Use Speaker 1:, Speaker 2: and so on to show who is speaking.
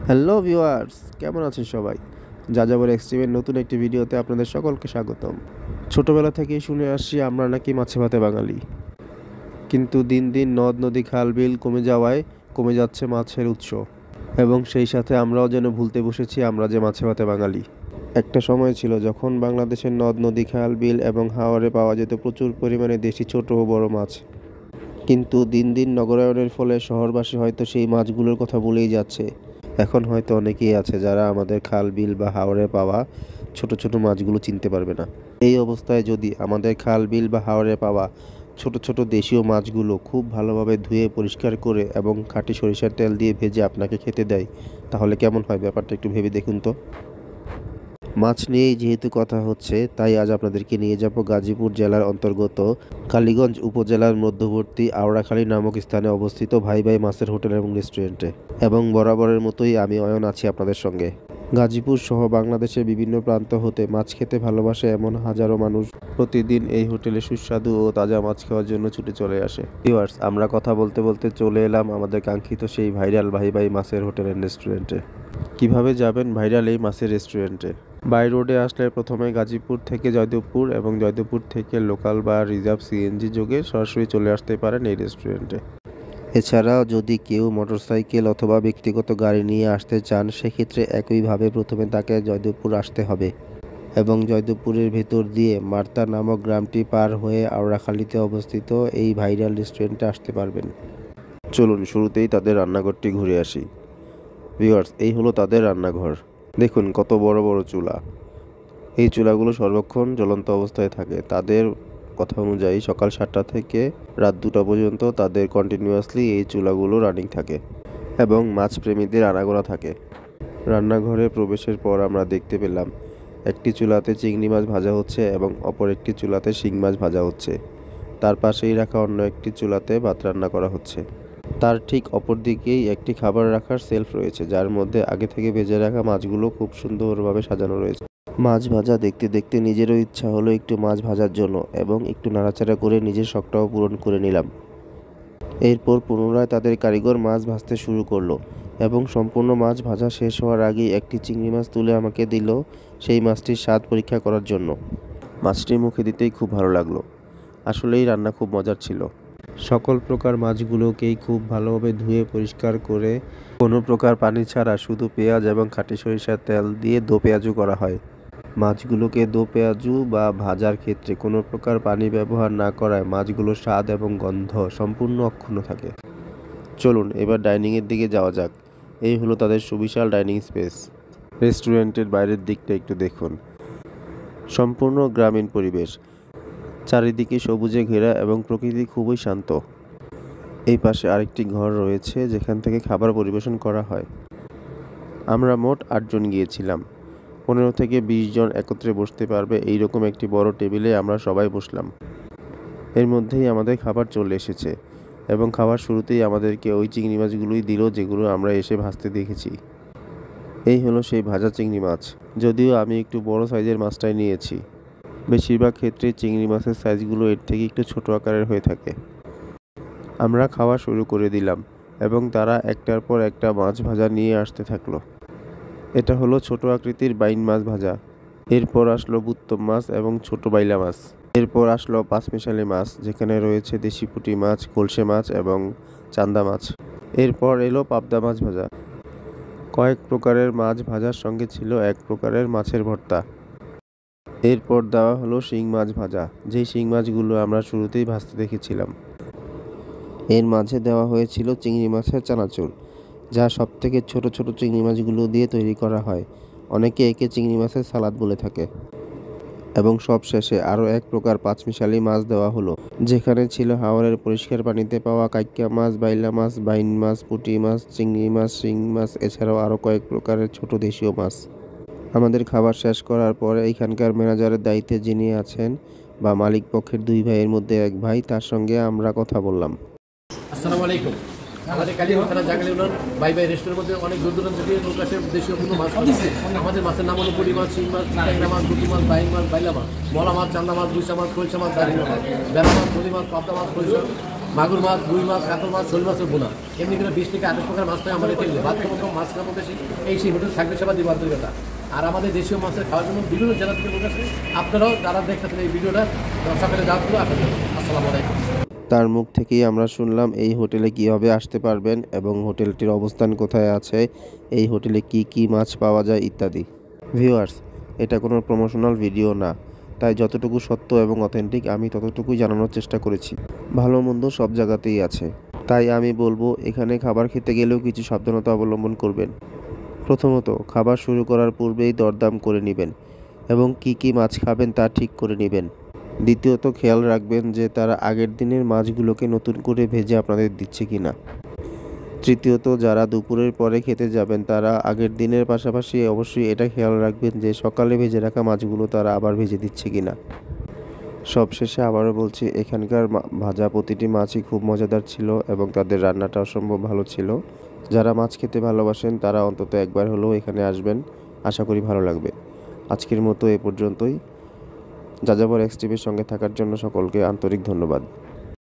Speaker 1: Hello viewers, কেমন আছেন সবাই? যাযাবর এক্সট্রিমের নতুন একটি ভিডিওতে আপনাদের সকলকে স্বাগতম। ছোটবেলা থেকেই শুনে আসছি আমরা নাকি মাছে ভাতে বাঙালি, কিন্তু দিন দিন নদ নদী খাল বিল কমে যাওয়ায় কমে যাচ্ছে মাছের উৎস, এবং সেই সাথে আমরাও যেন ভুলতে বসেছি আমরা যে মাছে ভাতে বাঙালি। একটা সময় ছিল যখন বাংলাদেশের নদ নদী খাল বিল এবং হাওরে পাওয়া যেত প্রচুর পরিমাণে দেশি ছোট ও বড় মাছ, কিন্তু দিন দিন নগরায়নের ফলে শহরবাসী হয়তো সেই মাছগুলোর কথা ভুলেই যাচ্ছে। এখন হয়তো অনেকেই আছে যারা আমাদের খাল বিল বা হাওরে পাওয়া ছোট ছোট মাছগুলো চিনতে পারবে না। এই অবস্থায় যদি আমাদের খাল বিল বা হাওরে পাওয়া ছোট ছোট দেশীয় মাছগুলো খুব ভালোভাবে ধুয়ে পরিষ্কার করে এবং খাঁটি সরিষার তেল দিয়ে ভেজে আপনাকে খেতে দেয়, তাহলে কেমন হয় ব্যাপারটা একটু ভেবে দেখুন তো। মাছ নিয়েই যেহেতু কথা হচ্ছে, তাই আজ আপনাদেরকে নিয়ে যাব গাজীপুর জেলার অন্তর্গত কালীগঞ্জ উপজেলার মধ্যবর্তী আওড়াখালী নামক স্থানে অবস্থিত ভাই ভাই মাছের হোটেল এবং রেস্টুরেন্টে। এবং বরাবরের মতোই আমি অয়ন আছি আপনাদের সঙ্গে। গাজীপুর সহ বাংলাদেশের বিভিন্ন প্রান্ত হতে মাছ খেতে ভালোবাসে এমন হাজারো মানুষ প্রতিদিন এই হোটেলে সুস্বাদু ও তাজা মাছ খাওয়ার জন্য ছুটে চলে আসে। ভিউয়ার্স, আমরা কথা বলতে বলতে চলে এলাম আমাদের কাঙ্ক্ষিত সেই ভাইরাল ভাই ভাই মাছের হোটেল অ্যান্ড রেস্টুরেন্টে। কিভাবে যাবেন ভাইরাল এই মাছের রেস্টুরেন্টে? বাই রোডে আসলে প্রথমে গাজীপুর থেকে জয়দেবপুর এবং জয়দেবপুর থেকে লোকাল বা রিজার্ভ সিএনজি যোগে সরাসরি চলে আসতে পারেন এই রেস্টুরেন্টে। এছাড়াও যদি কেউ মোটরসাইকেল অথবা ব্যক্তিগত গাড়ি নিয়ে আসতে চান, সেক্ষেত্রে একইভাবে প্রথমে তাকে জয়দেবপুর আসতে হবে এবং জয়দেবপুরের ভেতর দিয়ে মার্তা নামক গ্রামটি পার হয়ে আওড়াখালীতে অবস্থিত এই ভাইরাল রেস্টুরেন্টে আসতে পারবেন। চলুন শুরুতেই তাদের রান্নাঘরটি ঘুরে আসি। ভিউয়ার্স, এই হলো তাদের রান্নাঘর। দেখুন কত বড় বড় চুলা। এই চুলাগুলো সর্বক্ষণ জ্বলন্ত অবস্থায় থাকে। তাদের কথা অনুযায়ী সকাল 7টা থেকে রাত 2টা পর্যন্ত তাদের কন্টিনিউয়াসলি এই চুলাগুলো রানিং থাকে এবং মাছ প্রেমীদের আনাগোনা থাকে। রান্নাঘরে প্রবেশের পর আমরা দেখতে পেলাম একটি চুলাতে চিংড়ি মাছ ভাজা হচ্ছে এবং অপর একটি চুলাতে শিং মাছ ভাজা হচ্ছে। তার পাশেই রাখা অন্য একটি চুলাতে ভাত রান্না করা হচ্ছে। তার ঠিক অপর দিকেই একটি খাবার রাখার সেলফ রয়েছে, যার মধ্যে আগে থেকে ভেজে রাখা মাছগুলো খুব সুন্দরভাবে সাজানো রয়েছে। মাছ ভাজা দেখতে দেখতে নিজেরও ইচ্ছা হলো একটু মাছ ভাজার জন্য এবং একটু নাড়াচাড়া করে নিজের শখটাও পূরণ করে নিলাম। এরপর পুনরায় তাদের কারিগর মাছ ভাজতে শুরু করলো এবং সম্পূর্ণ মাছ ভাজা শেষ হওয়ার আগেই একটি চিংড়ি মাছ তুলে আমাকে দিল সেই মাছটির স্বাদ পরীক্ষা করার জন্য। মাছটি মুখে দিতেই খুব ভালো লাগলো। আসলেই রান্না খুব মজার ছিল। সকল প্রকার মাছগুলোকেই খুব ভালোভাবে ধুয়ে পরিষ্কার করে কোনো প্রকার পানি ছাড়া শুধু পেঁয়াজ এবং খাঁটি সরিষার তেল দিয়ে দো পেঁয়াজু করা হয়। মাছগুলোকে দো পেঁয়াজু বা ভাজার ক্ষেত্রে কোনো প্রকার পানি ব্যবহার না করায় মাছগুলোর স্বাদ এবং গন্ধ সম্পূর্ণ অক্ষুণ্ণ থাকে। চলুন এবার ডাইনিংয়ের দিকে যাওয়া যাক। এই হলো তাদের সুবিশাল ডাইনিং স্পেস। রেস্টুরেন্টের বাইরের দিকটা একটু দেখুন। সম্পূর্ণ গ্রামীণ পরিবেশ, চারিদিকে সবুজে ঘেরা এবং প্রকৃতি খুবই শান্ত। এই পাশে আরেকটি ঘর রয়েছে যেখান থেকে খাবার পরিবেশন করা হয়। আমরা মোট 8 জন গিয়েছিলাম। 15 থেকে 20 জন একত্রে বসতে পারবে এইরকম একটি বড় টেবিলে আমরা সবাই বসলাম। এর মধ্যেই আমাদের খাবার চলে এসেছে এবং খাবার শুরুতেই আমাদেরকে ওই চিংড়ি মাছগুলোই দিল যেগুলো আমরা এসে ভাজতে দেখেছি। এই হলো সেই ভাজা চিংড়ি মাছ। যদিও আমি একটু বড় সাইজের মাছটাই নিয়েছি। বেশিরভাগ ক্ষেত্রে চিংড়ি মাছের সাইজগুলো এর থেকে একটু ছোট আকারের হয়ে থাকে। আমরা খাওয়া শুরু করে দিলাম এবং তারা একটার পর একটা মাছ ভাজা নিয়ে আসতে থাকলো। এটা হলো ছোট আকৃতির বাইন মাছ ভাজা। এরপর আসলো বুত্তম মাছ এবং ছোট বাইলা মাছ। এরপর আসলো পাঁচমিশালি মাছ, যেখানে রয়েছে দেশি পুঁটি মাছ, কলসে মাছ এবং চান্দা মাছ। এরপর এলো পাবদা মাছ ভাজা। কয়েক প্রকারের মাছ ভাজার সঙ্গে ছিল এক প্রকারের মাছের ভর্তা। এরপর দেওয়া হলো শিং মাছ ভাজা, যেই শিং মাছগুলো আমরা শুরুতেই ভাজতে দেখেছিলাম। এর মাঝে দেওয়া হয়েছিল চিংড়ি মাছের চানাচুর, যা সবথেকে ছোট ছোট চিংড়ি মাছগুলো দিয়ে তৈরি করা হয়। অনেকে একে চিংড়ি মাছের সালাদ বলে থাকে। এবং সবশেষে আরও এক প্রকার পাঁচমিশালি মাছ দেওয়া হলো, যেখানে ছিল হাওরের পরিষ্কার পানিতে পাওয়া কাইক্কা মাছ, বাইলা মাছ, বাইন মাছ, পুঁটি মাছ, চিংড়ি মাছ, শিং মাছ, এছাড়াও আরও কয়েক প্রকারের ছোট দেশীয় মাছ। আমাদের খাবার শেষ করার পরে এইখানকার ম্যানেজারের দায়িত্বে যিনি আছেন বা মালিক পক্ষের 2 ভাইয়ের মধ্যে এক ভাই, তার সঙ্গে আমরা কথা বললাম।
Speaker 2: আসসালামু আলাইকুম। আমাদের কালীগঞ্জ থানা জাঙ্গাল ইউনিয়ন বাই বাই রেস্টুরেন্টের মধ্যে অনেক দূর দূরান্ত থেকে লোক আসে দেশীয় কোনো মাছ খাচ্ছে। আমাদের মাছের নাম হলো পুঁটি মাছ, শিং মাছ, ট্যাংরা মাছ, পুঁটি মাছ, বাইং মাছ, বাইলা মাছ, মলা মাছ, চান্দা মাছ, গুইসা মাছ, কলসা মাছ, দাঁড়িয়া মাছ, বেলা মাছ, বলি মাছ, পাবদা মাছ, কলসা মাগুর মাছ, রুই মাছ, কাতল মাছ, শোল মাছের বোনা, এমনি করে 20 থেকে 28 প্রকার মাছ থাকে আমাদের টেবিলে। ভাত খাবো কম, মাছ খাবো বেশি, এই সেই হোটেল থাকবে সেবা দিব আন্তরিকতা। আর আমাদের দেশীয় মাছের খাওয়ার জন্য বিভিন্ন জেলা থেকে লোক আছে। আপনারাও যারা দেখতেছেন এই ভিডিওটা সকালে দাওয়াত করে আসেন। আসসালামু আলাইকুম।
Speaker 1: তার মুখ থেকেই আমরা শুনলাম এই হোটেলে কীভাবে আসতে পারবেন এবং হোটেলটির অবস্থান কোথায় আছে, এই হোটেলে কি কি মাছ পাওয়া যায় ইত্যাদি। ভিউয়ার্স, এটা কোনো প্রমোশনাল ভিডিও না, তাই যতটুকু সত্য এবং অথেন্টিক আমি ততটুকুই জানানোর চেষ্টা করেছি। ভালো মন্দ সব জায়গাতেই আছে, তাই আমি বলবো এখানে খাবার খেতে গেলেও কিছু সাবধানতা অবলম্বন করবেন। প্রথমত, খাবার শুরু করার পূর্বেই দরদাম করে নেবেন এবং কি কি মাছ খাবেন তা ঠিক করে নেবেন। দ্বিতীয়ত, খেয়াল রাখবেন যে তারা আগের দিনের মাছগুলোকে নতুন করে ভেজে আপনাদের দিচ্ছে কিনা। তৃতীয়ত, যারা দুপুরের পরে খেতে যাবেন তারা আগের দিনের পাশাপাশি অবশ্যই এটা খেয়াল রাখবেন যে সকালে ভেজে রাখা মাছগুলো তারা আবার ভেজে দিচ্ছে কিনা। সবশেষে আবারও বলছি, এখানকার ভাজা প্রতিটি মাছই খুব মজাদার ছিল এবং তাদের রান্নাটা অসম্ভব ভালো ছিল। যারা মাছ খেতে ভালোবাসেন তারা অন্তত একবার হলেও এখানে আসবেন, আশা করি ভালো লাগবে। আজকের মতো এ পর্যন্তই। যাযাবর এক্সটিভির সঙ্গে থাকার জন্য সকলকে আন্তরিক ধন্যবাদ।